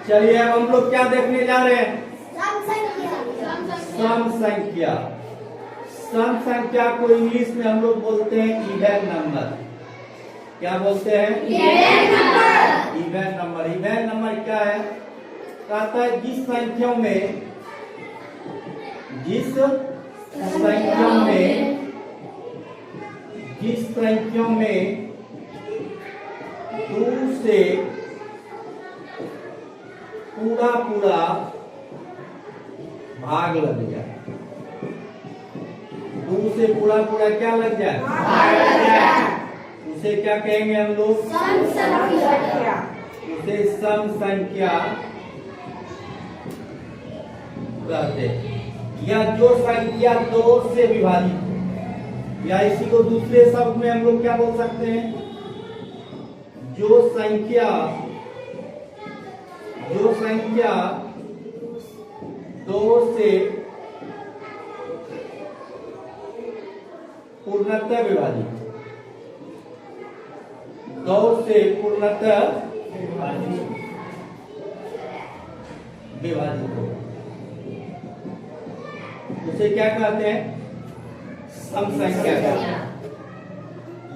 चलिए अब हम लोग क्या देखने जा रहे हैं? सम संख्या। सम संख्या। सम संख्या को इंग्लिश में हम लोग बोलते हैं इवन नंबर। क्या बोलते हैं? Even number. Even number. Even number क्या है? कहता है जिस संख्या में 2 से पूरा भाग लग जाए। 2 से पूरा क्या लग जाए? भाग लग जाए। उसे क्या कहेंगे हम लोग? सम संख्या। उसे सम संख्या कहते हैं। या जो संख्या 2 से विभाजित हो, या इसी को दूसरे शब्द में हम लोग क्या बोल सकते हैं? जो संख्या 2 से पूर्णतः विभाजित, 2 से पूर्णतः विभाजित हो, उसे क्या कहते हैं? सम संख्या कहते हैं।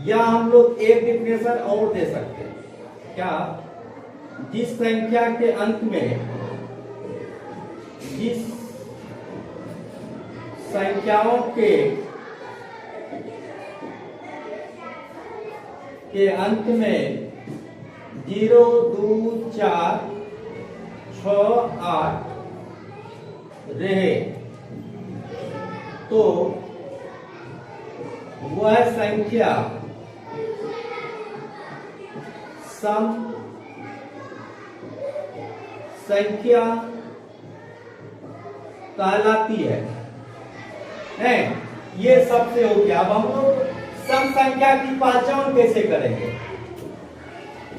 या हम लोग एक डिफिनेशन और दे सकते हैं। क्या? जिस संख्या के अंत में, जिस संख्याओं के अंत में 0, 2, 4, 6, 8 रहे, तो वह संख्या सम संख्या कहलाती है। ये सबसे हो गया। अब हम लोग सम संख्या की पहचान कैसे करेंगे?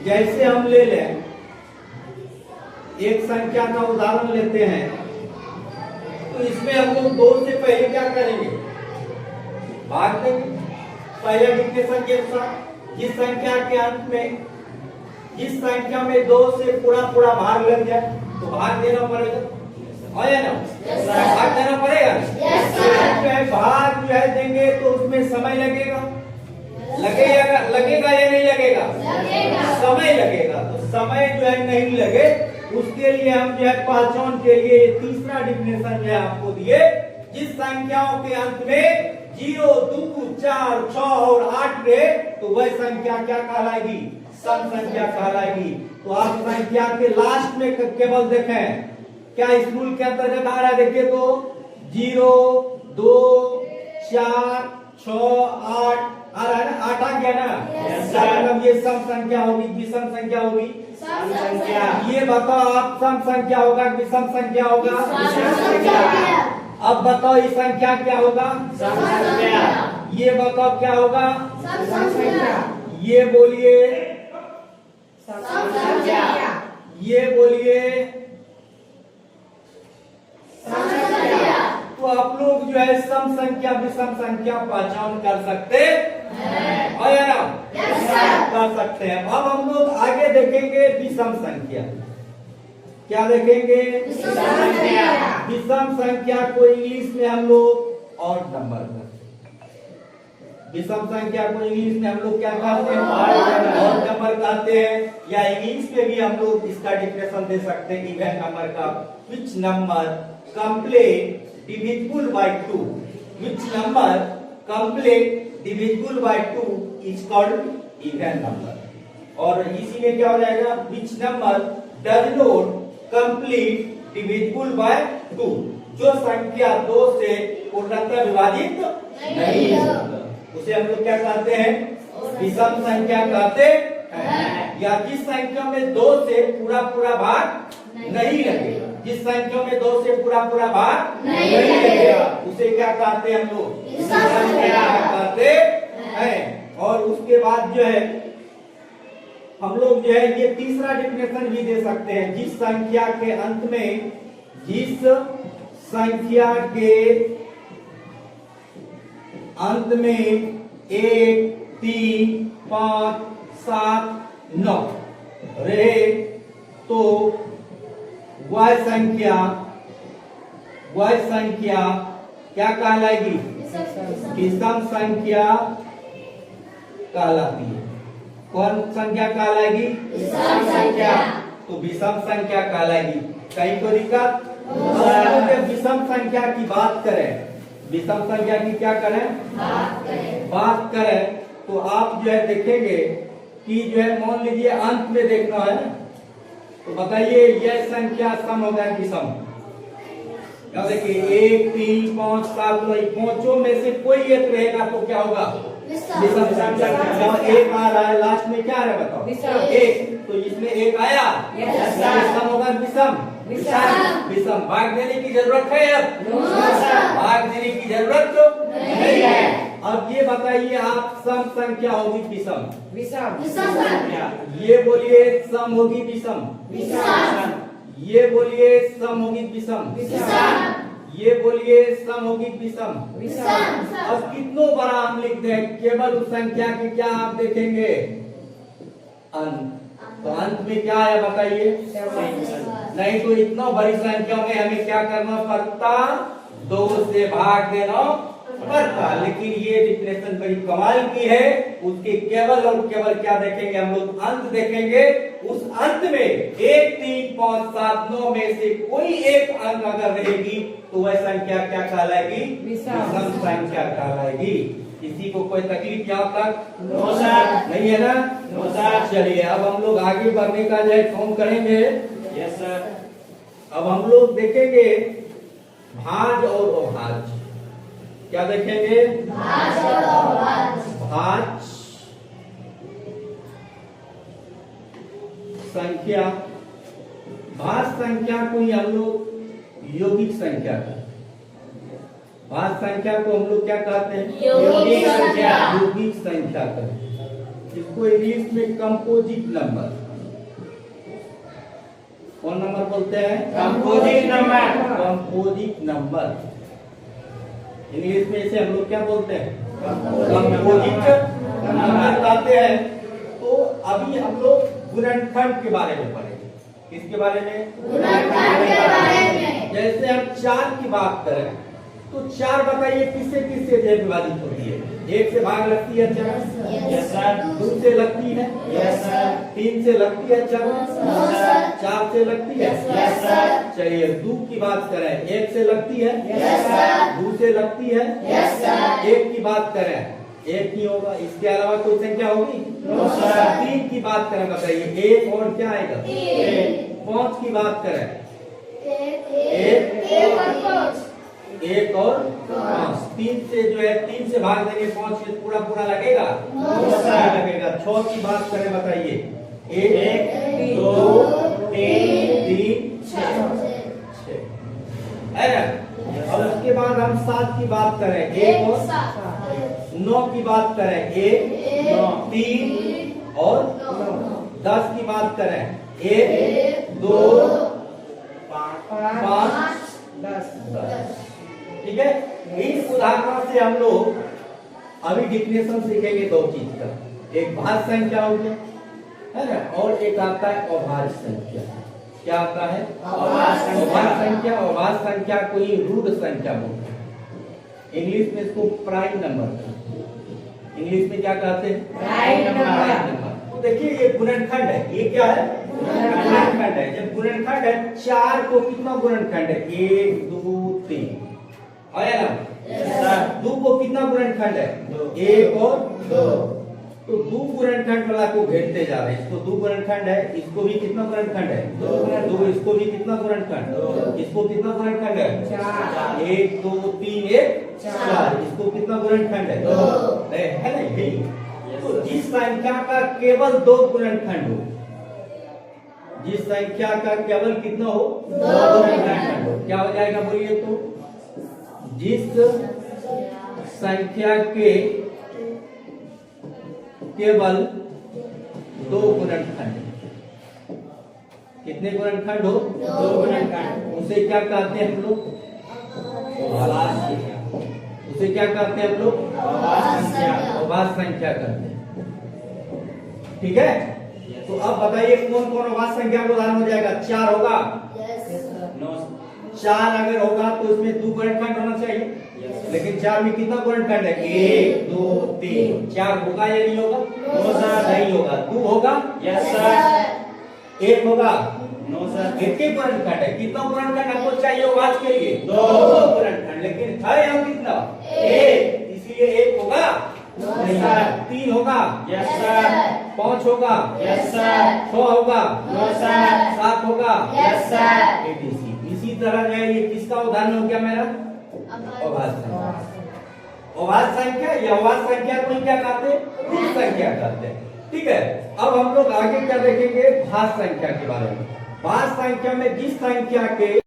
जैसे हम ले लें, एक संख्या का उदाहरण लेते हैं, तो इसमें हम लोग 2 से पहले क्या करेंगे? भाग देंगे। पहले डिफिनेशन के अनुसार जिस संख्या के अंत में, जिस संख्या में 2 से पूरा भाग लग जाए तो भाग देना पड़ेगा। आया ना? भाग देना पड़ेगा। जो है भाग जो है देंगे तो उसमें समय लगेगा या नहीं लगेगा? समय लगेगा। तो समय जो है नहीं लगे, उसके लिए हम जो है पहचान के लिए तीसरा डिफिनेशन जो है आपको दिए। जिस संख्याओं के अंत में 0, 2, 4, 6 और 8 रहे, तो वह संख्या क्या कहलाएगी? सम संख्या कहलाएगी। तो आप संख्या के लास्ट में केवल देखें क्या इस रूल के अंतर्गत आ रहा है। देखिए तो 0, 2, 4, 6, 8 आ रहा है ना? 8 आ गया ना? मतलब ये सम संख्या होगी, विषम संख्या होगी। सम संख्या। ये बताओ आप, सम संख्या होगा कि विषम संख्या होगा? अब बताओ ये संख्या क्या होगा? सम संख्या। ये बताओ क्या होगा? सम संख्या। ये बोलिए। सम संख्या। ये बोलिए। सम संख्या। तो आप लोग जो है सम संख्या विषम संख्या पहचान कर सकते हैं। आया ना? कर सकते हैं। अब हम लोग आगे देखेंगे विषम संख्या। क्या देखेंगे? विषम संख्या को इंग्लिश में हम लोग ऑड नंबर कहते हैं। विषम संख्या को इंग्लिश में हम लोग क्या कहते हैं? ऑड नंबर कहते हैं। या इंग्लिश में भी हम लोग इसका डिफिनेशन दे सकते हैं इवन नंबर का। Which number complete divisible by 2, which number complete divisible by 2 is called even number. और इसी में क्या हो जाएगा? Which number does not complete divisible by 2, जो संख्या 2 से पूर्णतः विभाजित नहीं है, उसे हम लोग क्या कहते हैं? विषम संख्या कहते हैं। या जिस संख्या में 2 से पूरा भाग नहीं लगेगा, जिस संख्या में 2 से पूरा भाग नहीं लगेगा, उसे क्या कहते हैं हम लोग? विषम संख्या कहते हैं। और उसके बाद जो है हम लोग जो है ये तीसरा डिफिनेशन भी दे सकते हैं। जिस संख्या के अंत में, जिस संख्या के अंत में 1, 3, 5, 7, 9 रहे, तो वह संख्या क्या कहलाएगी? विषम संख्या कहलाती है। कौन संख्या कहलाएगी? विषम संख्या। तो विषम संख्या कहलाएगी। कहीं कोई दिक्कत? अगर विषम संख्या की बात करें, विषम संख्या की क्या करें? बात करें तो आप जो है देखेंगे कि जो है मान लीजिए अंत में देखना है, तो बताइए यह संख्या सम होगा विषम? क्या देखिए 1 3 5 7 पांचों में से कोई एक रहेगा तो क्या होगा? विषम संख्या। एक आ रहा है लास्ट में, क्या है बताओ? एक, तो इसमें एक आया, विषम होगा विषम। विषम भाग देने की जरूरत है? अब भाग देने की जरूरत तो नहीं है। अब ये बताइए आप सम संख्या होगी विषम? ये बोलिए सम होगी विषम? ये बोलिए सम होगी विषम? ये बोलिए सम होगी विषम? अब कितनों बड़ा हम लिख दें, केवल उस संख्या की क्या आप देखेंगे? अंत। तो अंत में क्या है बताइए? नहीं तो इतना बड़ी संख्या में हमें क्या करना पड़ता? 2 से भाग देना पड़ता। लेकिन ये डिफिनेशन बड़ी कमाल की है। उसके केवल और केवल क्या देखेंगे हम लोग? अंत देखेंगे। उस अंत में 1 3 5 7 9 में से कोई एक अंक अगर रहेगी तो वह संख्या क्या कहलाएगी? विषम संख्या कहलाएगी। किसी को कोई तकलीफ यहाँ तक नहीं है ना? चलिए अब हम लोग आगे बढ़ने का जो है काम करेंगे। Yes sir. अब हम लोग देखेंगे भाज और अभाज। क्या देखेंगे? भाज और अभाज। भाज संख्या, भाज संख्या को ही हम लोग यौगिक संख्या कहते हैं। भाज संख्या को हम लोग क्या कहते हैं? यौगिक संख्या। यौगिक संख्या कहते हैं। इसको इंग्लिश में कंपोजिट नंबर, कौन नंबर बोलते हैं? Composite number. Composite number English में इसे हम लोग क्या बोलते हैं? कंपोजिट नंबर कहते हैं। तो अभी हम लोग गुणनखंड के बारे में पढ़ेंगे। किसके बारे में? गुणनखंड के बारे में। जैसे हम 4 की बात करें तो 4 बताइए किससे किससे विभाजित होती है? 1 से भाग लगती है 4, यस सर। 2 से लगती है, यस सर। 3 से लगती है 4, नो सर। 4 से लगती है, यस सर। चलिए 2 की बात करें, 1 से लगती है, यस सर। 2 से लगती है, यस सर। 1 की बात करें 1 नहीं होगा, इसके अलावा कोई संख्या होगी? No sir. 3 की बात करें बताइए 1 और क्या आएगा? 5 की बात करें 1 और 5, 3 से जो है 3 से भाग देंगे 5 से पूरा पूरा लगेगा? नहीं लगेगा। 6 की बात करें बताइए 1 2 3 6 है ना? और उसके बाद हम 7 की बात करें 1 और 9 की बात करें 1 3 और 10 की बात करें 1 2 5 10। ठीक है। इस उदाहरण से हम लोग अभी डिफिनेशन सीखेंगे 2 चीज का। एक भाज संख्या हो गया है ना, और एक आता है अभाज संख्या। क्या आता है? अभाज संख्या। अभाज संख्या को ही रूढ़ संख्या बोलते हैं। इंग्लिश में इसको प्राइम नंबर, इंग्लिश में क्या कहते हैं? Prime number. तो देखिए ये गुणनखंड है। ये क्या है? गुणनखंड है। जब गुणनखंड है 4 को कितना गुणनखंड है? 1 2 3 आया ना? 2 को कितना गुणनखंड है? 1 और 2। तो 2 गुणनखंड वाला को घेरते जा रहे हैं। इसको 2 गुणनखंड है, इसको भी कितना गुणनखंड है? 2। इसको भी कितना गुणनखंड? इसको कितना गुणनखंड है? 4। 1 2 3 1 4। इसको कितना गुणनखंड है? 2 है ना? यही। तो जिस संख्या का केवल 2 गुणनखंड हो, जिस संख्या का केवल कितना हो? 2 गुणनखंड हो, क्या हो जाएगा बोलिए? तो जिस संख्या के केवल 2 गुणनखंड, कितने गुणनखंड हो? 2 गुणनखंड, उसे क्या कहते हैं हम लोग? अभाज संख्या। उसे क्या कहते हैं हम लोग? अभाज संख्या कहते हैं। ठीक है। तो अब बताइए कौन कौन अभाज संख्या का उदाहरण हो जाएगा? 4 होगा, नो 4 अगर होगा तो इसमें 2 गुणनखंड होना चाहिए, यस लेकिन 4 में कितना गुणनखंड है? 1 2 3। 4 होगा या नहीं होगा? नो सर नहीं होगा। 2 होगा? यस सर 1 होगा? नो सर कितने गुणनखंड है? कितना गुणनखंड आपको चाहिए होगा आज के लिए? 2 गुणनखंड, लेकिन है यहाँ कितना? 1, इसीलिए 1 होगा? नहीं। 3 होगा? यस सर 5 होगा? यस सर 6 होगा? नो सर 7 होगा? Yes sir ABC। इसी तरह जो है ये किसका उदाहरण हो गया मेरा? अभाज्य संख्या। अभाज्य संख्या या अभाज्य संख्या को क्या कहते हैं? पूर्ण संख्या कहते हैं। ठीक है, अब हम लोग आगे क्या देखेंगे? भाज्य संख्या के बारे में। भाज्य संख्या में जिस संख्या के